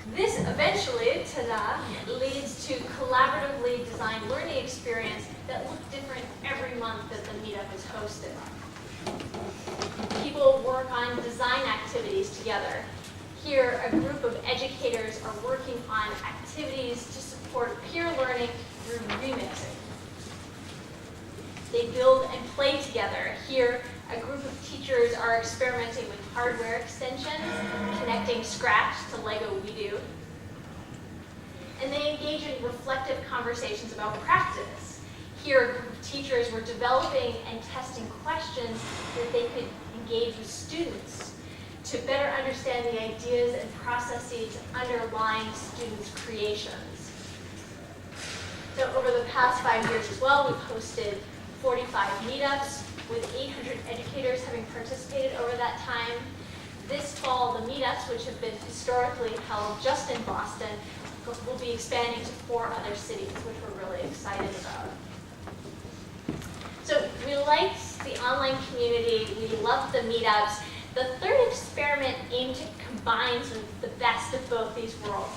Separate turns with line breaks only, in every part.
This eventually, ta-da, leads to collaboratively designed learning experience that look different every month that the meetup is hosted. People work on design activities together. Here, a group of educators are working on activities to support peer learning through remixing. They build and play together. Here, a group of teachers are experimenting with hardware extensions, connecting Scratch to Lego WeDo. And they engage in reflective conversations about practice. Here, a group of teachers were developing and testing questions that they could engage with students to better understand the ideas and processes underlying students' creations. So over the past 5 years as well, we've hosted 45 meetups with 800 educators having participated over that time. This fall, the meetups, which have been historically held just in Boston, will be expanding to 4 other cities, which we're really excited about. So we liked the online community, we loved the meetups. The third experiment aimed to combine sort of the best of both these worlds.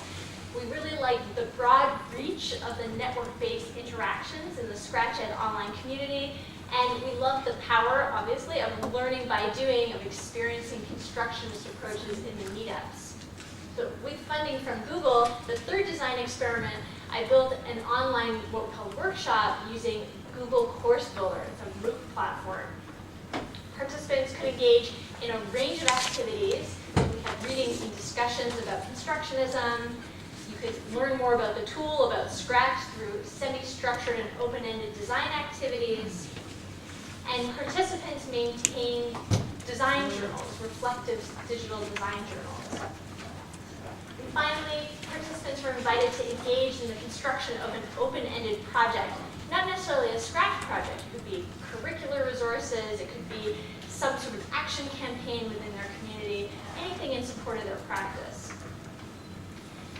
We really liked the broad reach of the network-based interactions in the Scratch Ed online community, and we loved the power, obviously, of learning by doing, of experiencing constructionist approaches in the meetups. So with funding from Google, the third design experiment, I built an online what we call workshop using Google Course Builder. It's a MOOC platform. Participants could engage in a range of activities. We had readings and discussions about constructionism. You could learn more about the tool, about Scratch, through semi-structured and open-ended design activities. And participants maintained design journals, reflective digital design journals. And finally, participants were invited to engage in the construction of an open-ended project, not necessarily a Scratch project. It could be curricular resources, it could be some sort of action campaign within their community, anything in support of their practice.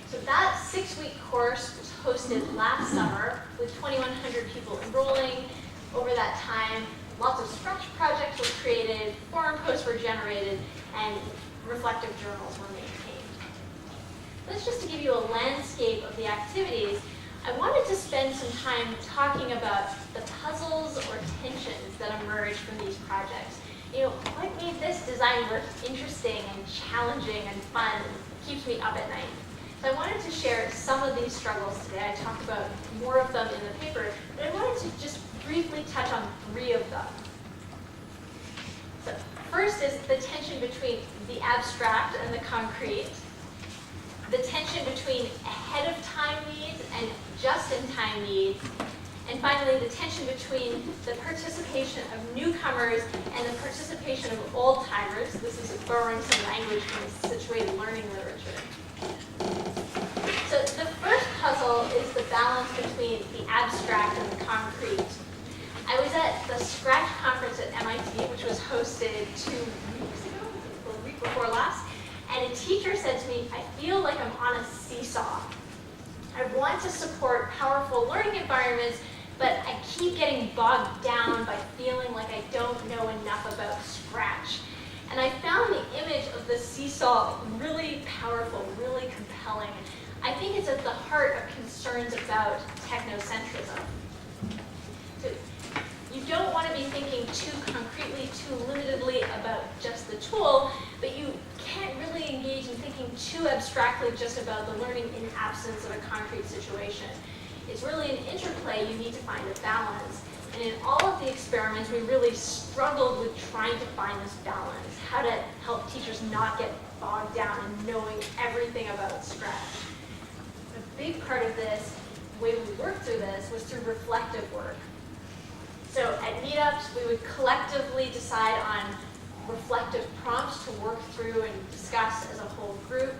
So that 6-week course was hosted last summer with 2,100 people enrolling. Over that time, lots of Scratch projects were created, forum posts were generated, and reflective journals were maintained. That's just to give you a landscape of the activities. I wanted to spend some time talking about the puzzles or tensions that emerge from these projects. You know, what made this design work interesting and challenging and fun and keeps me up at night? So I wanted to share some of these struggles today. I talked about more of them in the paper, but I wanted to just briefly touch on 3 of them. So first is the tension between the abstract and the concrete, the tension between ahead-of-time needs and just-in-time needs, and finally the tension between the participation of newcomers and the participation of old-timers. This is borrowing some language from situated learning literature. So the first puzzle is the balance between the abstract and the concrete. I was at the Scratch conference at MIT, which was hosted 2 weeks ago, or the week before last, and a teacher said to me, I feel like I'm on a seesaw. I want to support powerful learning environments, but I keep getting bogged down by feeling like I don't know enough about Scratch. And I found the image of the seesaw really powerful, really compelling. I think it's at the heart of concerns about technocentrism. So you don't want to be thinking too concretely, too limitedly about just the tool, but you can't really engage in thinking too abstractly just about the learning in absence of a concrete situation. It's really an interplay. You need to find a balance. And in all of the experiments, we really struggled with trying to find this balance, how to help teachers not get bogged down in knowing everything about Scratch. A big part of this, the way we worked through this, was through reflective work. So at meetups, we would collectively decide on reflective prompts to work through and discuss as a whole group.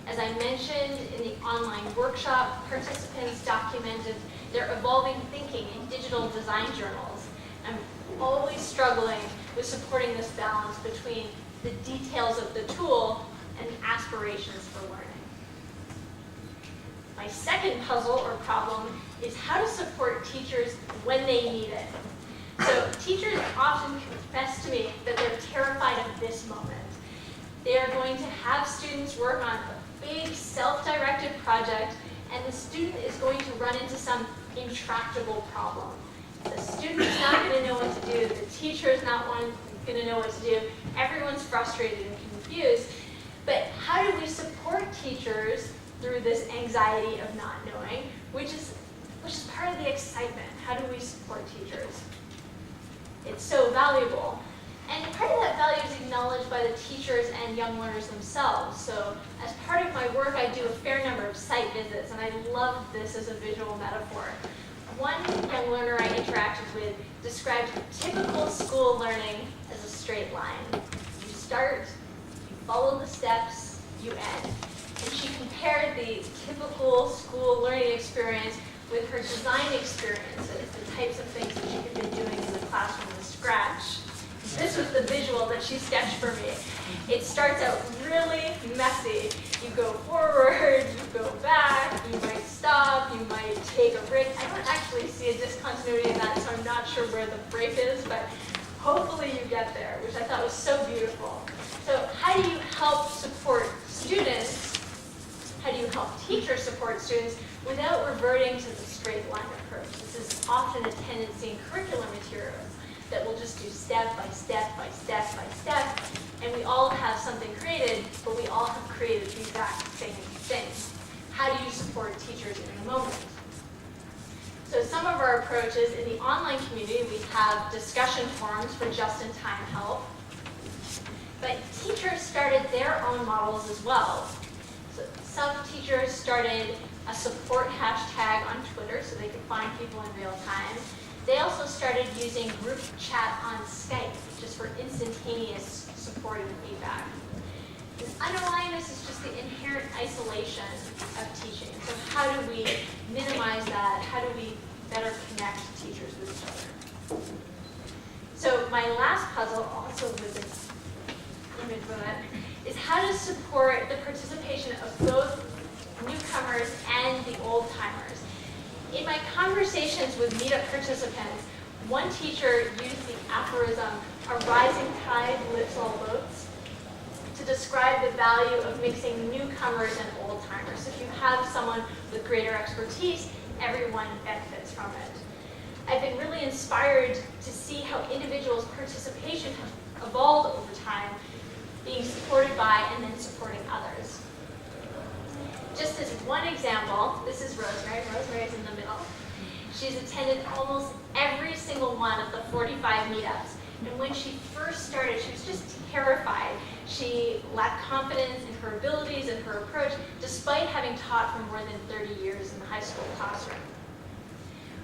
As I mentioned, in the online workshop, participants documented their evolving thinking in digital design journals. I'm always struggling with supporting this balance between the details of the tool and the aspirations for learning. My second puzzle or problem is how to support teachers when they need it. So teachers often confess to me that they're terrified of this moment. They are going to have students work on a big self student is going to run into some intractable problem. The student's not going to know what to do. The teacher is not going to know what to do. Everyone's frustrated and confused. But how do we support teachers through this anxiety of not knowing, which is part of the excitement? How do we support teachers? It's so valuable. And part of that value is acknowledged by the teachers and young learners themselves. So as part of my work, I do a fair number of site visits, and I love this as a visual metaphor. One young learner I interacted with described typical school learning as a straight line. You start, you follow the steps, you end. And she compared the typical school learning experience with her design experiences, the types of things that she had been doing in the classroom from scratch. This was the visual that she sketched for me. It starts out really messy. You go forward, you go back, you might stop, you might take a break. I don't actually see a discontinuity in that, so I'm not sure where the break is, but hopefully you get there, which I thought was so beautiful. So how do you help support students? How do you help teachers support students without reverting to the straight line approach? This is often a tendency in curriculum materials that we'll just do step by step by step by step, and we all have something created, but we all have created the exact same thing. How do you support teachers in the moment? So some of our approaches in the online community, we have discussion forums for just-in-time help, but teachers started their own models as well. So some teachers started a support hashtag on Twitter so they could find people in real time. They also started using group chat on Skype, just for instantaneous support and feedback. And underlying this is just the inherent isolation of teaching. So how do we minimize that? How do we better connect teachers with each other? So my last puzzle, also with this image with it, is how to support the participation of both newcomers and the old-timers. In my conversations with meetup participants, one teacher used the aphorism, "a rising tide lifts all boats," to describe the value of mixing newcomers and old-timers. So if you have someone with greater expertise, everyone benefits from it. I've been really inspired to see how individuals' participation have evolved over time, being supported by and then supporting others. Just as one example, this is Rosemary. Rosemary's in the middle. She's attended almost every single one of the 45 meetups. And when she first started, she was just terrified. She lacked confidence in her abilities and her approach, despite having taught for more than 30 years in the high school classroom.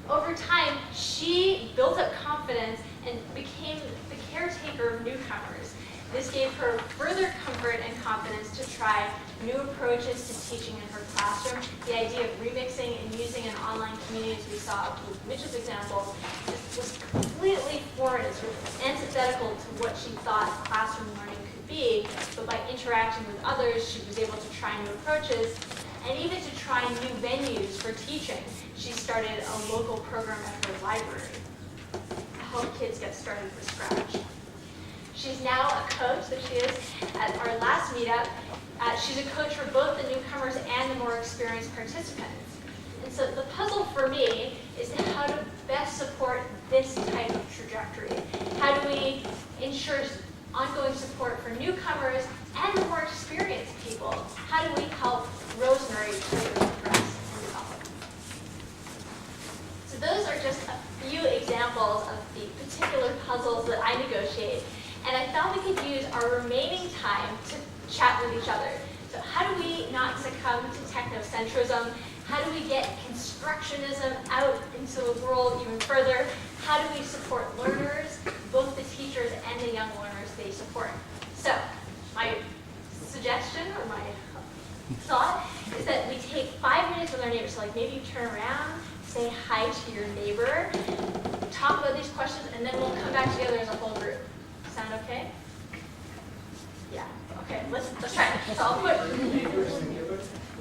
Over time, she built up confidence and became the caretaker of newcomers. This gave her further comfort and confidence to try new approaches to teaching in her classroom. The idea of remixing and using an online community, as we saw with Mitch's example, was completely foreign. It's sort of antithetical to what she thought classroom learning could be. But by interacting with others, she was able to try new approaches and even to try new venues for teaching. She started a local program at her library to help kids get started from scratch. She's now a coach, that she is, at our last meetup. She's a coach for both the newcomers and the more experienced participants. And so the puzzle for me is how to best support this type of trajectory. How do we ensure ongoing support for newcomers and the more experienced people? How do we help Rosemary further progress and develop? So those are just a few examples of the particular puzzles that I negotiate. And I thought we could use our remaining time to chat with each other. So how do we not succumb to technocentrism? How do we get constructionism out into the world even further? How do we support learners, both the teachers and the young learners they support? So my suggestion or my thought is that we take 5 minutes with our neighbors. So like maybe you turn around, say hi to your neighbor, talk about these questions, and then we'll come back together as a whole group. Sound okay? Yeah. Okay. Let's try it. So I'll put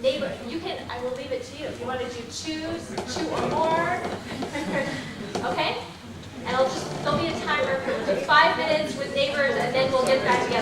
neighbor. You can. I will leave it to you if you want to do two or more. Okay. And there'll be a timer for 5 minutes with neighbors, and then we'll get back together.